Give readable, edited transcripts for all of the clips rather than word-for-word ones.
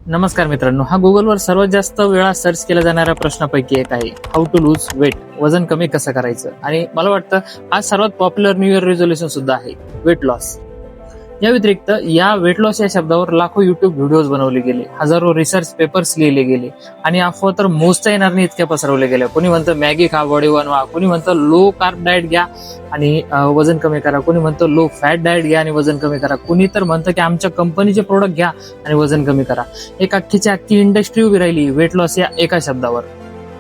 नमस्कार मित्रांनो, हा गुगलवर सर्वात जास्त वेळा सर्च केला जाणाऱ्या प्रश्नापैकी एक आहे. हाऊ टू लूज वेट, वजन कमी कसं करायचं. आणि मला वाटतं आज सर्वात पॉप्युलर न्यू इयर रेझोल्युशन सुद्धा आहे, वेट लॉस. या व्यतिरिक्त या वेट लॉस या शब्दावर लाखो युट्यूब व्हिडिओज बनवले गेले, हजारो रिसर्च पेपर्स लिहिले गेले आणि अफवा तर मोजता येणार नाही इतक्या पसरवल्या गेल्या. कोणी म्हणतं मॅगी खा, बॉडी बनवा, कोणी म्हणतं लो कार्ब डाएट घ्या आणि वजन कमी करा, कोणी म्हणतं लो फॅट डाएट घ्या आणि वजन कमी करा, कोणी तर म्हणतं की आमच्या कंपनीचे प्रोडक्ट घ्या आणि वजन कमी करा. एक अख्खीची अख्खी इंडस्ट्री उभी राहिली वेट लॉस या एका शब्दावर.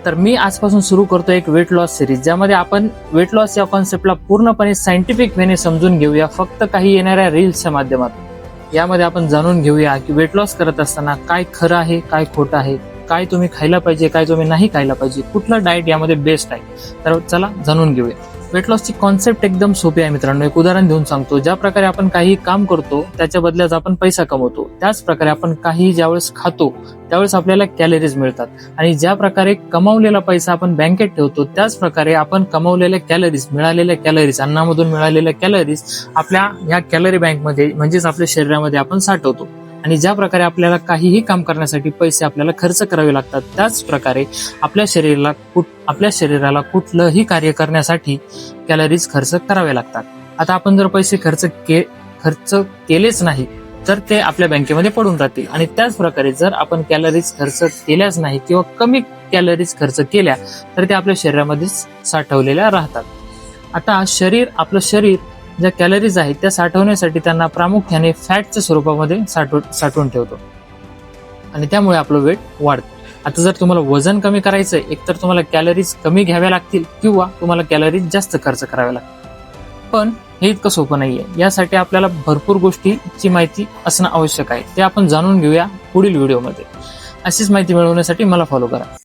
तर मी आजपासून सुरू करतो एक वेट लॉस सिरीज, ज्यामध्ये आपण वेट लॉस या कॉन्सेप्टला पूर्णपणे सायंटिफिक वेने समजून घेऊया, फक्त काही येणाऱ्या रील्सच्या माध्यमातून. यामध्ये आपण जाणून घेऊया की वेट लॉस करत असताना काय खरं आहे, काय खोटं आहे, काय तुम्ही खायला पाहिजे, काय तुम्ही नाही खायला पाहिजे, कुठलं डाएट यामध्ये बेस्ट आहे. तर चला जाणून घेऊया. वेट लॉसची कॉन्सेप्ट एकदम सोपी आहे मित्रांनो. एक उदाहरण देऊन सांगतो. ज्या प्रकारे आपण काही काम करतो त्याच्या बदल्यात आपण पैसा कमवतो, त्याच प्रकारे आपण काही ज्यावेळेस खातो त्यावेळेस आपल्याला कॅलरीज मिळतात, आणि ज्या प्रकारे कमावलेला पैसा आपण बँकेत ठेवतो त्याच प्रकारे आपण कमावलेल्या कॅलरीज, मिळालेल्या कॅलरीज, अन्नामधून मिळालेल्या कॅलरीज आपल्या ह्या कॅलरी बँकमध्ये म्हणजेच आपल्या शरीरामध्ये आपण साठवतो. आणि ज्या प्रकारे आपल्याला काहीही काम करण्यासाठी पैसे आपल्याला खर्च करावे लागतात, त्याच प्रकारे आपल्या शरीराला कुठलंही कार्य करण्यासाठी कॅलरीज खर्च करावे लागतात. आता आपण जर पैसे खर्च केलेच नाही तर ते आपल्या बँकेमध्ये पडून राहतील, आणि त्याच प्रकारे जर आपण कॅलरीज खर्च केल्याच नाही किंवा कमी कॅलरीज खर्च केल्या तर ते आपल्या शरीरामध्येच साठवलेल्या राहतात. आता आपलं शरीर ज्या कॅलरीज आहेत त्या साठवण्यासाठी त्यांना प्रामुख्याने फॅटच्या स्वरूपामध्ये साठवून ठेवतो, आणि त्यामुळे आपलं वेट वाढतं. आता जर तुम्हाला वजन कमी करायचं आहे, एकतर तुम्हाला कॅलरीज कमी घ्याव्या लागतील किंवा तुम्हाला कॅलरीज जास्त खर्च कराव्या लागतील. पण हे इतकं सोपं नाहीये. यासाठी आपल्याला भरपूर गोष्टीची माहिती असणं आवश्यक आहे. ते आपण जाणून घेऊया पुढील व्हिडिओमध्ये. अशीच माहिती मिळवण्यासाठी मला फॉलो करा.